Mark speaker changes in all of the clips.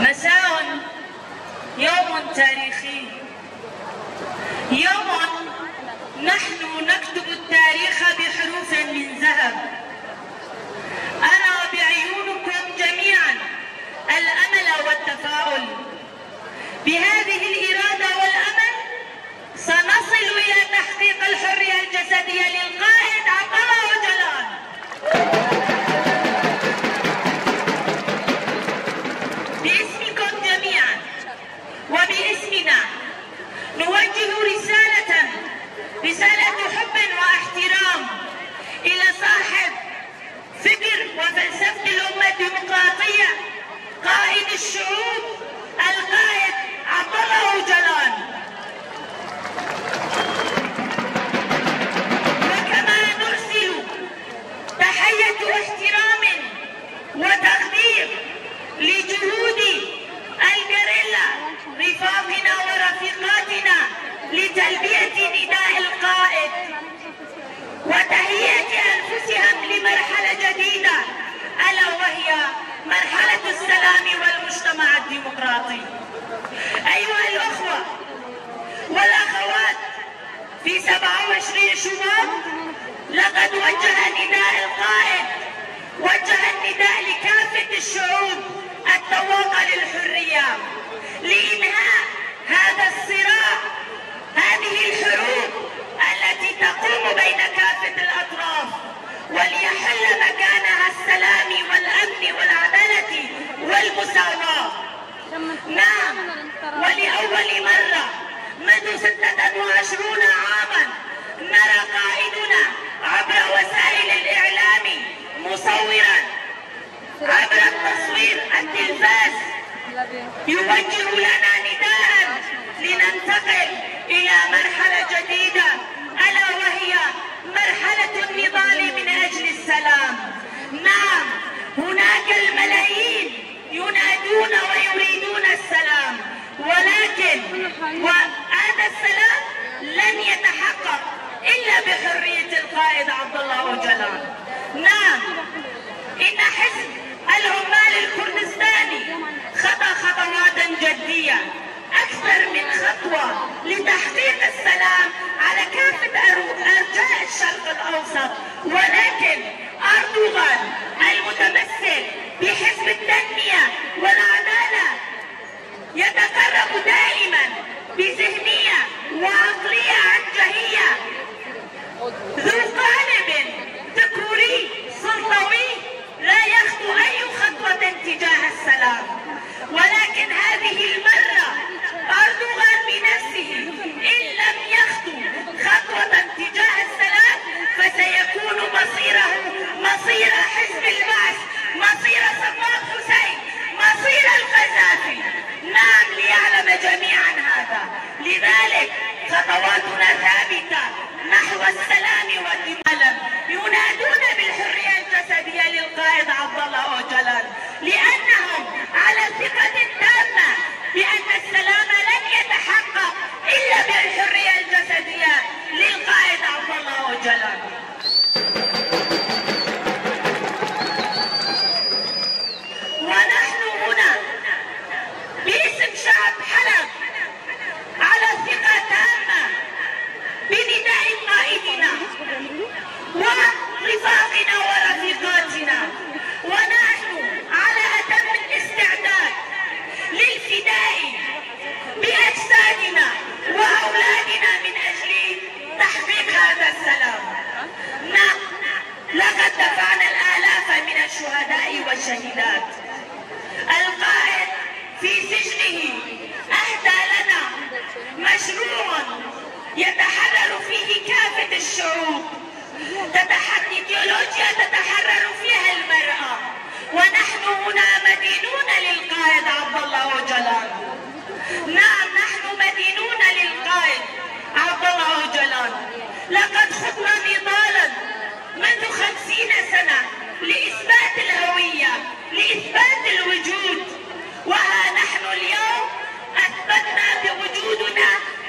Speaker 1: مساء يوم تاريخي، يوم بهذه الإرادة والأمل سنصل إلى تحقيق الحرية الجسدية للقائد عبد الله أوجلان. باسمكم جميعا وباسمنا نوجه رسالة حب واحترام إلى صاحب فكر وفلسفة الأمة الديمقراطية قائد الشعوب القائد عبد الله أوجلان. وكما نرسل تحية احترام وتقدير لجهود الجريلا رفاقنا ورفيقاتنا لتلبية نداء القائد وتهيئة أنفسهم لمرحلة جديدة ألا وهي مرحلة السلام والمجتمع الديمقراطي. أيها الأخوة والأخوات، في 27 شباط لقد وجه النداء لكافة الشعوب التواقع للحرية لإنهاء هذا الصراع، هذه الحروب التي تقوم بين كافة الأطراف، وليحل مكانها السلام والأمن والعدالة والمساواة. نعم، ولأول مرة منذ 26 عاما نرى قائدنا عبر وسائل الإعلام مصورا عبر التصوير التلفاز يوجه لنا نداء لننتقل إلى مرحلة جديدة ألا وهي مرحلة النضال من أجل السلام. نعم، هناك الملايين ينادون ويريدون السلام، ولكن وهذا السلام لن يتحقق إلا بحرية القائد عبد الله أوجلان. نعم، إن حزب العمال الكردستاني خطى خطوات جدية أكثر من خطوة لتحقيق السلام على كافة أرجاء الشرق الأوسط، ولكن أردوغان المتمثل بحزب التنمية والعدالة يتقرب دائما بذهنية وعقلية عنجهية ذو قالب ذكوري سلطوي لا يخطو أي خطوة تجاه السلام. ولكن هذه المرة أردوغان بنفسه إن لم يخطو خطوة تجاه السلام فسيكون مصيره مصير حزب البعث، مصير صدام حسين، مصير القذافي. نعم، ليعلم جميعا هذا. لذلك خطواتنا ثابتة نحو السلام والإمالة، ينادون بالحرية الجسدية للقائد عبد الله أوجلان لأنهم على ثقة تامة بأن السلام لن يتحقق إلا بالحرية الجسدية للقائد عبد الله أوجلان. ونحن هنا باسم شعب حلب على ثقة تامة بنداء قائدنا ورفاقنا ورفيقاتنا، ونحن على أتم الاستعداد للفداء بأجسادنا وأولادنا من أجل تحقيق هذا السلام. نعم، لقد دفعنا الآلاف من الشهداء والشهيدات. القائد في سجنه أهدى لنا مشروع يتحرر فيه كافة الشعوب، إيديولوجيا تتحرر فيها المرأة، ونحن هنا مدينون للقائد عبد الله أوجلان. نعم، نحن مدينون للقائد عبد الله أوجلان. لقد خضنا نضالا منذ 50 سنة لإثبات الهوية، لإثبات الوجود، وها نحن اليوم أثبتنا بوجودنا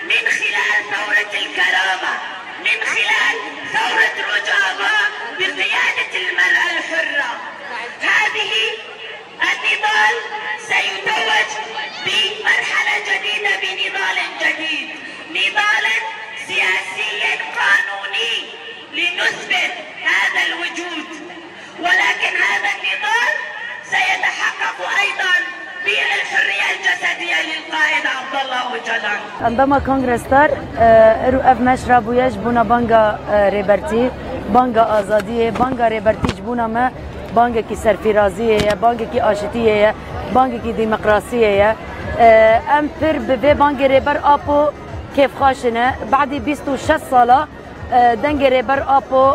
Speaker 1: من خلال ثورة الكرامة، من خلال ثورة رجابة بقيادة المرأة الحرة. هذه النضال سيتوج بمرحلة جديدة، بنضال جديد، نضال سياسي قانوني لنثبت هذا الوجود. ولكن هذا النضال سيتحقق أيضا بالحرية الجسدية للقائد عبد الله أوجلان.
Speaker 2: عندما كونغرس تار ارو اف مشرب ويجبونا بانجا ريبرتي بانجا آزادية بانجا ريبرتي جبونا ما بانجا كي سرفرازية بانجا كي آشتية بانجا كي ديمقراطية ام بير بفي بانجا ريبر ابو كيف خاشنا بعد 26 سالة دنگ ريبر ابو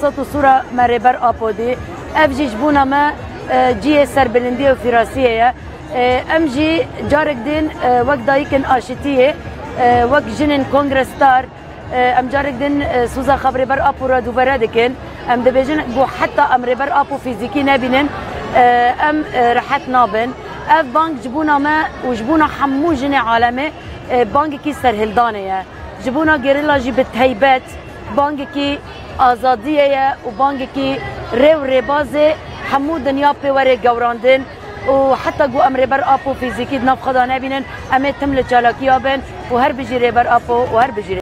Speaker 2: صوت صورة ما ريبر ابو دي اف جي جبونا ما جي سربلندية وفراسية ام جي جارك دين وقت دايكن آشتية وقت جنن كونغرس تار ام جارك دين سوزا خبر بر ابو را دوباره دکن ام دبیجن بو حتی ام ربر ابو فیزیکی نبینن ام راحت نابن اف بانک جبونا ما وجبونا حمو جن عالمه بانک کی سرهلدانه جبونا گریلا جی بتهیبت بانک کی آزادیه و بانک کی رو ربازه حمو دنیا پیوره گوراندن وحتى جو امر بر ابو فيزيكي نفخذ نبينن امتم لجالاكيا بن وهر بجي ريبر ابو وهر بجي